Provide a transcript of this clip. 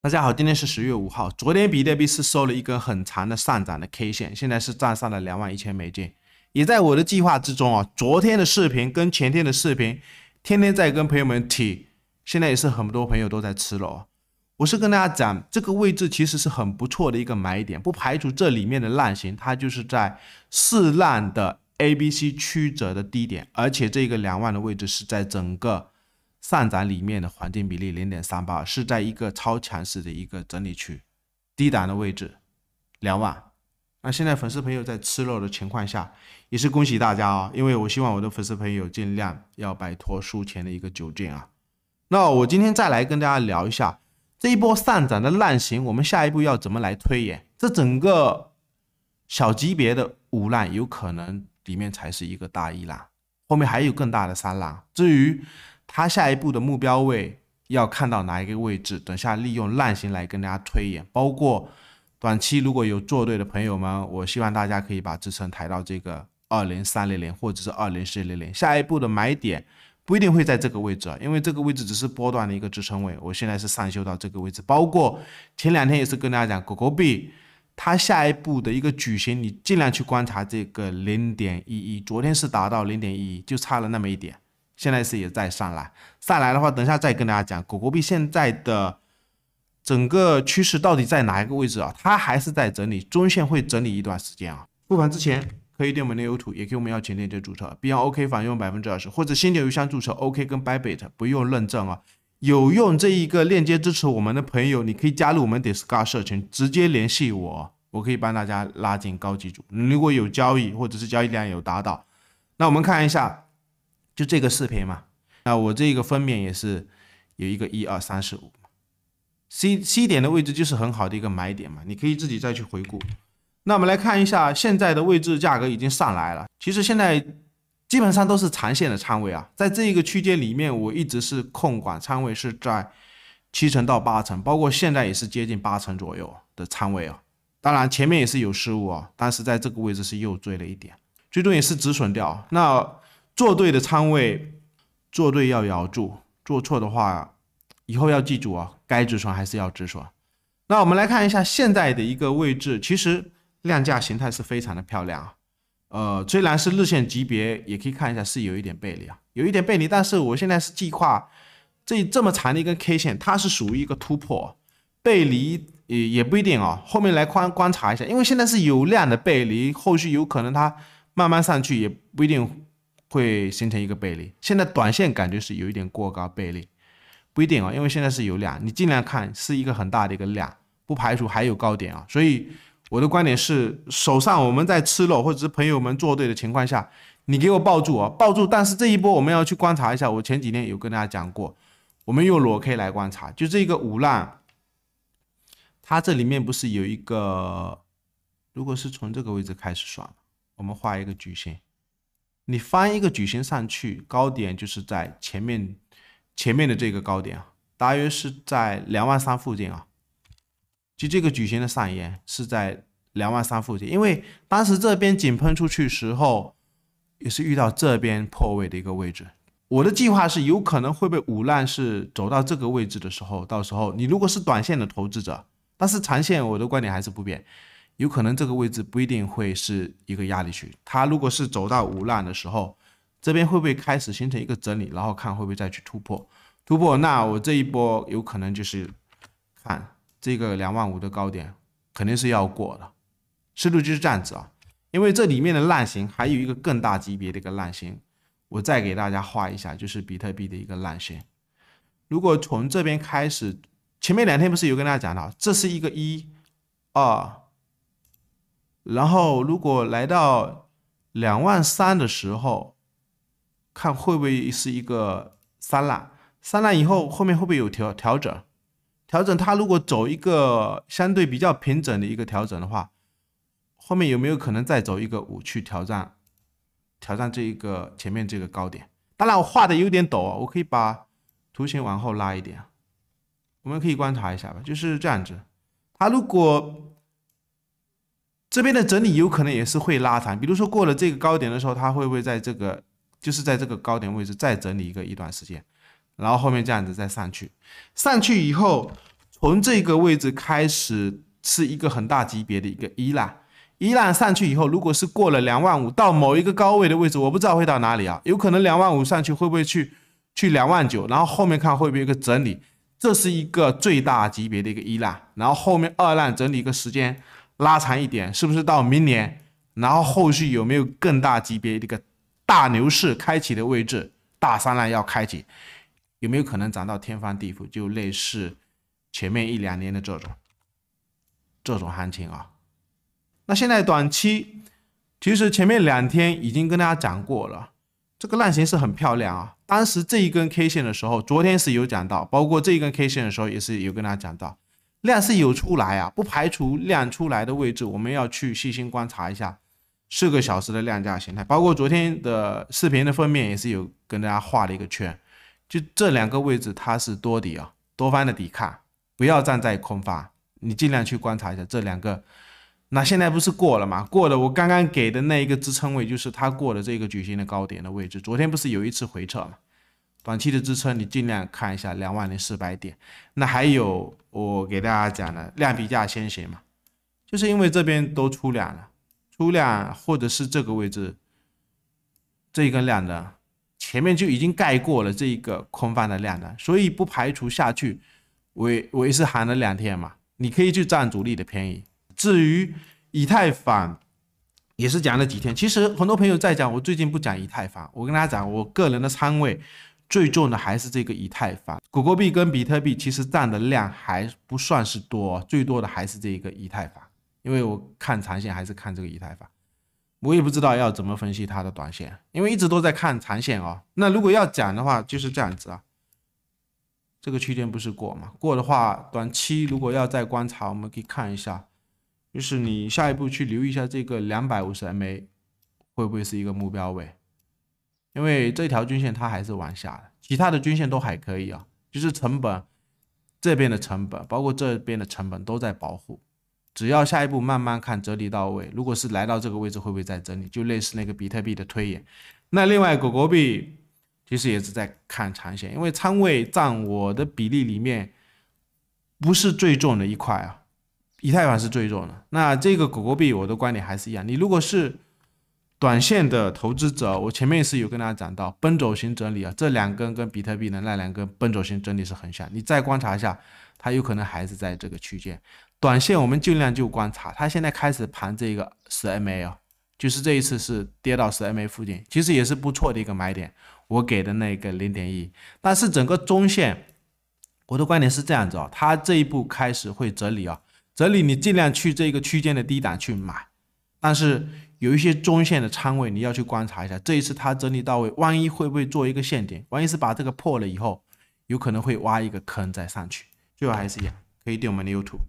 大家好，今天是10月5号。昨天比特币是收了一根很长的上涨的 K 线，现在是站上了21000美金，也在我的计划之中啊。昨天的视频跟前天的视频，天天在跟朋友们提，现在也是很多朋友都在吃了。我是跟大家讲，这个位置其实是很不错的一个买点，不排除这里面的浪形，它就是在四浪的 ABC 曲折的低点，而且这个2万的位置是在整个上涨里面的黄金比例 0.38， 是在一个超强势的一个整理区，低档的位置2万。那现在粉丝朋友在吃肉的情况下，也是恭喜大家啊，因为我希望我的粉丝朋友尽量要摆脱输钱的一个窘境啊。那我今天再来跟大家聊一下这一波上涨的浪形，我们下一步要怎么来推演？这整个小级别的5浪有可能里面才是一个大1浪，后面还有更大的3浪。至于它下一步的目标位要看到哪一个位置，等下利用浪形来跟大家推演。包括短期如果有做对的朋友们，我希望大家可以把支撑抬到这个20300或者是20400。下一步的买点不一定会在这个位置，因为这个位置只是波段的一个支撑位，我现在是上修到这个位置。包括前2天也是跟大家讲，狗狗币它下一步的一个矩形，你尽量去观察这个 0.11， 昨天是达到 0.11， 就差了那么一点。现在是也在上来的话，等一下再跟大家讲狗狗币现在的整个趋势到底在哪一个位置啊？它还是在整理，中线会整理一段时间啊。复盘之前可以点我们的优图，也可以我们邀请链接注册，必要 OK 返用 20%， 或者新旧邮箱注册 OK 跟 Bybit 不用认证啊。有用这一个链接支持我们的朋友，你可以加入我们 Discord 社群，直接联系我，我可以帮大家拉进高级组。如果有交易或者是交易量有达到，那我们看一下。就这个视频嘛，那我这个封面也是有一个1、2、3、4、5，C 点的位置就是很好的一个买点嘛，你可以自己再去回顾。那我们来看一下现在的位置，价格已经上来了。其实现在基本上都是长线的仓位啊，在这一个区间里面，我一直是控管仓位是在7成到8成，包括现在也是接近8成左右的仓位啊。当然前面也是有失误啊，但是在这个位置是又追了一点，最终也是止损掉。那做对的仓位，做对要咬住，做错的话，以后要记住啊，该止损还是要止损。那我们来看一下现在的一个位置，其实量价形态是非常的漂亮啊。虽然是日线级别，也可以看一下是有一点背离啊，有一点背离，但是我现在是计划这么长的一根 K 线，它是属于一个突破，背离也不一定啊。后面来观察一下，因为现在是有量的背离，后续有可能它慢慢上去，也不一定会形成一个背离。现在短线感觉是有一点过高背离，不一定啊，因为现在是有量，你尽量看是一个很大的一个量，不排除还有高点啊。所以我的观点是，手上我们在吃肉或者是朋友们做对的情况下，你给我抱住啊，抱住。但是这一波我们要去观察一下，我前几天有跟大家讲过，我们用裸 K 来观察，就这个5浪，它这里面不是有一个，如果是从这个位置开始算，我们画一个矩形。你翻一个矩形上去，高点就是在前面的这个高点啊，大约是在23000附近啊。就这个矩形的上沿是在23000附近，因为当时这边井喷出去时候，也是遇到这边破位的一个位置。我的计划是有可能会被5浪是走到这个位置的时候，到时候你如果是短线的投资者，但是长线我的观点还是不变。有可能这个位置不一定会是一个压力区，它如果是走到5浪的时候，这边会不会开始形成一个整理，然后看会不会再去突破，那我这一波有可能就是看这个25000的高点肯定是要过的，思路就是这样子啊。因为这里面的浪形还有一个更大级别的一个浪形，我再给大家画一下，就是比特币的一个浪形。如果从这边开始，前面2天不是有跟大家讲到，这是一个1、2。然后如果来到23000的时候，看会不会是一个3浪以后，后面会不会有调整？它如果走一个相对比较平整的一个调整的话，后面有没有可能再走一个5去挑战这一个前面这个高点？当然我画的有点陡啊，我可以把图形往后拉一点，我们可以观察一下吧，就是这样子。它如果这边的整理有可能也是会拉长，比如说过了这个高点的时候，它会不会在这个就是在这个高点位置再整理一段时间，然后后面这样子再上去以后，从这个位置开始是一个很大级别的一个依赖，依赖上去以后，如果是过了25000到某一个高位的位置，我不知道会到哪里啊，有可能25000上去会不会去29000，然后后面看会不会有一个整理，这是一个最大级别的一个依赖，然后后面二浪整理一个时间拉长一点，是不是到明年？然后后续有没有更大级别的一个大牛市开启的位置？大三浪要开启，有没有可能涨到天翻地覆？就类似前面1-2年的这种行情啊。那现在短期，其实前面2天已经跟大家讲过了，这个浪形是很漂亮啊。当时这一根 K 线的时候，昨天是有讲到，包括这一根 K 线的时候也是有跟大家讲到，量是有出来啊，不排除量出来的位置，我们要去细心观察一下4个小时的量价形态，包括昨天的视频的封面也是有跟大家画了一个圈，就这2个位置它是多底啊，多方的抵抗，不要站在空方，你尽量去观察一下这2个。那现在不是过了吗？过了，我刚刚给的那一个支撑位就是它过了这个矩形的高点的位置。昨天不是有一次回撤吗？短期的支撑你尽量看一下20400点。那还有我给大家讲的量比价先行嘛，就是因为这边都出量了，出量或者是这个位置这一根量的前面就已经盖过了这一个空方的量的，所以不排除下去我也是喊了2天嘛，你可以去占主力的便宜。至于以太坊也是讲了几天，其实很多朋友在讲，我最近不讲以太坊，我跟大家讲，我个人的仓位最重的还是这个以太坊，狗狗币跟比特币其实占的量还不算是多，最多的还是这个以太坊，因为我看长线还是看这个以太坊，我也不知道要怎么分析它的短线，因为一直都在看长线哦。那如果要讲的话，就是这样子啊，这个区间不是过吗？过的话，短期如果要再观察，我们可以看一下。就是你下一步去留意一下这个250 MA 会不会是一个目标位，因为这条均线它还是往下的，其他的均线都还可以啊，就是成本这边的成本，包括这边的成本都在保护，只要下一步慢慢看整理到位，如果是来到这个位置会不会再整理，就类似那个比特币的推演。那另外狗狗币其实也是在看长线，因为仓位占我的比例里面不是最重的一块啊。以太坊是最重的，那这个狗狗币我的观点还是一样，你如果是短线的投资者，我前面是有跟大家讲到奔走型整理啊，这2根跟比特币的那2根奔走型整理是很像，你再观察一下，它有可能还是在这个区间。短线我们尽量就观察，它现在开始盘这个10 MA 啊，就是这一次是跌到10 MA 附近，其实也是不错的一个买点，我给的那个 0.1， 但是整个中线我的观点是这样子啊，它这一步开始会整理啊。整理你尽量去这个区间的低档去买，但是有一些中线的仓位你要去观察一下，这一次它整理到位，万一会不会做一个陷点，万一是把这个破了以后，有可能会挖一个坑再上去。最后还是一样，可以订我们的 YouTube。